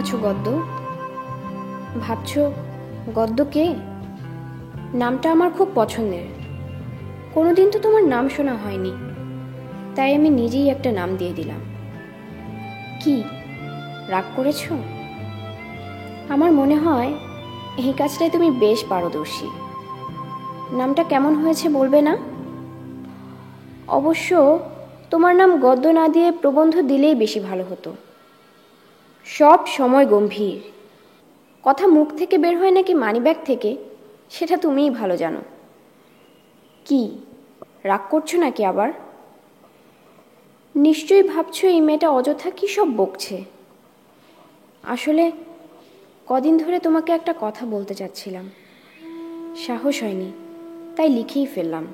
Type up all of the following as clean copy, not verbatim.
আছো গদ্য? ভাবছো গদ্য কে? নামটা আমার খুব পছন্দের। কোনোদিন তো তোমার নাম শোনা হয়নি, তাই আমি নিজেই একটা নাম দিয়ে দিলাম। কি রাগ করেছো? আমার মনে হয় এই কাজটায় তুমি বেশ পারদর্শী। নামটা কেমন হয়েছে বলবে না? অবশ্য তোমার নাম গদ্য না দিয়ে প্রবন্ধ দিলেই বেশি ভালো হতো। সব সময় গম্ভীর, কথা মুখ থেকে বের হয় নাকি মানিব্যাগ থেকে সেটা তুমিই ভালো জানো। কি রাগ করছো নাকি আবার? নিশ্চয়ই ভাবছো এই মেয়েটা অযথা কী সব বকছে। আসলে কদিন ধরে তোমাকে একটা কথা বলতে চাচ্ছিলাম, সাহস হয়নি, তাই লিখেই ফেললাম।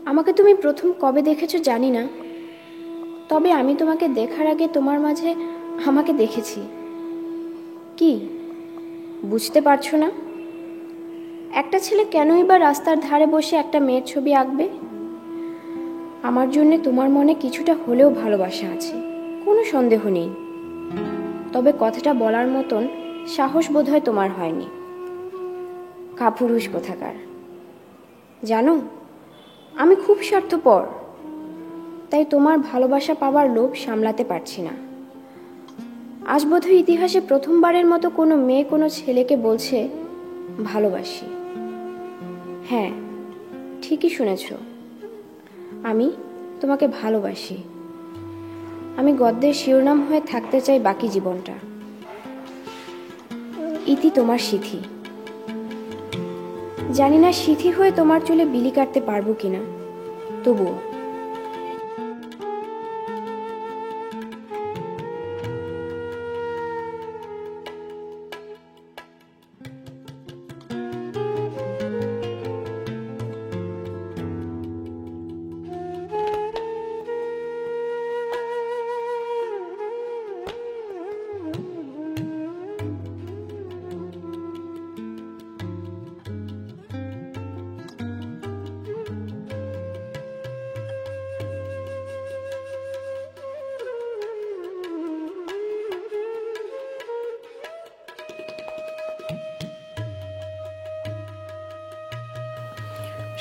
আমাকে তুমি প্রথম কবে দেখেছো জানি না, তবে আমি তোমাকে দেখার আগে তোমার মাঝে আমাকে দেখেছি। কি বুঝতে পারছো না? একটা ছেলে কেনই বা রাস্তার ধারে বসে একটা মেয়ের ছবি আঁকবে? আমার জন্যে তোমার মনে কিছুটা হলেও ভালোবাসা আছে, কোনো সন্দেহ নেই। তবে কথাটা বলার মতন সাহস বোধহয় তোমার হয়নি। কাপুরুষ কোথাকার। জানো, আমি খুব স্বার্থপর, তাই তোমার ভালোবাসা পাবার লোভ সামলাতে পারছি না। আজ বোধহয় ইতিহাসে প্রথমবারের মতো কোনো মেয়ে কোনো ছেলেকে বলছে ভালোবাসি। হ্যাঁ, ঠিকই শুনেছ, আমি তোমাকে ভালোবাসি। আমি গদ্যের শিরোনাম হয়ে থাকতে চাই বাকি জীবনটা। ইতি তোমার সিথি। জানি না সিথি হয়ে তোমার চুলে বিলি কাটতে পারবো কিনা, তবুও।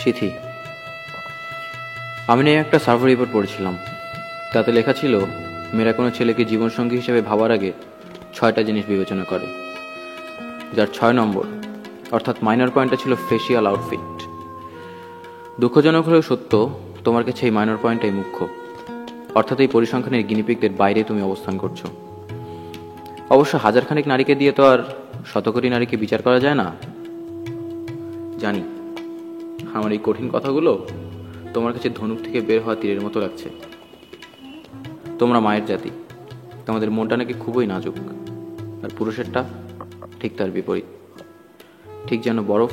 সিথি, আমি নিয়ে একটা সার্ভে রিপোর্ট পড়েছিলাম। তাতে লেখা ছিল মেয়েরা কোনো ছেলেকে জীবনসঙ্গী হিসেবে ভাবার আগে 6টা জিনিস বিবেচনা করে, যার 6 নম্বর অর্থাৎ মাইনর পয়েন্টটা ছিল ফেসিয়াল আউটফিট। দুঃখজনক হলেও সত্য, তোমার কাছে এই মাইনর পয়েন্টটাই মুখ্য, অর্থাৎ এই পরিসংখ্যানের গিনিপিকদের বাইরে তুমি অবস্থান করছো। অবশ্য হাজারখানেক নারীকে দিয়ে তো আর শতকোটি নারীকে বিচার করা যায় না। জানি আমার এই কঠিন কথাগুলো তোমার কাছে ধনুক থেকে বের হওয়া তীরের মতো লাগছে। তোমরা মায়ের জাতি, তোমাদের মনটা নাকি খুবই নাজুক, আর পুরুষেরটা ঠিক তার বিপরীত, ঠিক যেন বরফ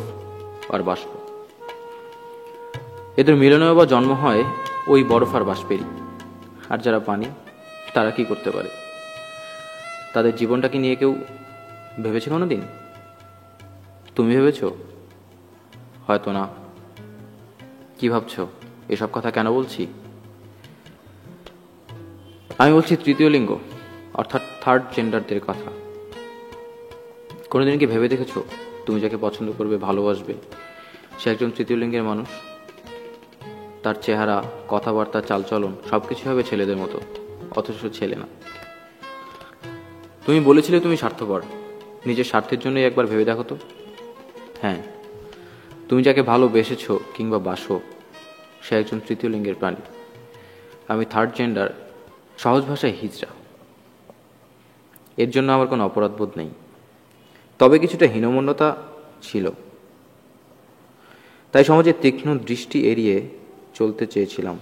আর বাষ্প। এদের মিলনেও বা জন্ম হয় ওই বরফ আর বাষ্পেরই। আর যারা পানি, তারা কি করতে পারে? তাদের জীবনটাকে নিয়ে কেউ ভেবেছে কোনোদিন? তুমি ভেবেছ? হয়তো না। কি ভাবছো? এসব কথা কেন বলছি? আমি বলছি তৃতীয় লিঙ্গ, অর্থাৎ থার্ড জেন্ডারদের কথা। কোনোদিন কি ভেবে দেখেছো তুমি যাকে পছন্দ করবে, ভালোবাসবে, সে একজন তৃতীয় লিঙ্গের মানুষ? তার চেহারা, কথাবার্তা, চালচলন সবকিছু হবে ছেলেদের মতো, অথচ ছেলে না। তুমি বলেছিলে তুমি স্বার্থপর, নিজের স্বার্থের জন্যই একবার ভেবে দেখো তো। হ্যাঁ, তুমি যাকে ভালোবেসেছো কিংবা বাসো, সে একজন তৃতীয় লিঙ্গের প্রাণী। আমি থার্ড জেন্ডার, সহজ ভাষায় হিজড়া। এর জন্য আমার কোনো অপরাধবোধ নেই, তবে কিছুটা হীনমন্যতা ছিল। তাই সমাজের তীক্ষ্ণ দৃষ্টি এড়িয়ে চলতে চেয়েছিলাম।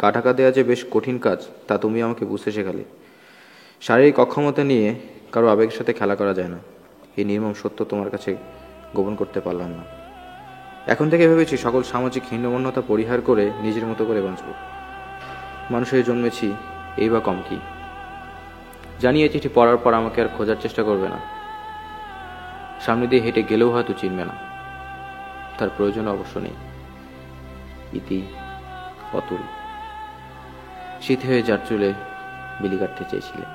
গা ঢাকা দেওয়া যে বেশ কঠিন কাজ, তা তুমি আমাকে বুঝতে শেখালে। শারীরিক অক্ষমতা নিয়ে কারো আবেগের সাথে খেলা করা যায় না, এই নির্মম সত্য তোমার কাছে গোপন করতে পারলাম না। এখন থেকে ভেবেছি সকল সামাজিক হীনমন্যতা পরিহার করে নিজের মতো করে বাঁচব। মানুষের জন্মেছি, এই বা কম কি? জানিয়ে চিঠি পড়ার পর আমাকে আর খোঁজার চেষ্টা করবে না, সামনে দিয়ে হেঁটে গেলেও হয়তো চিনবে না, তার প্রয়োজন অবশ্য নেই। ইতি অতুল। শীত হয়ে যার চুলে বিলি কাটতে চেয়েছিলে।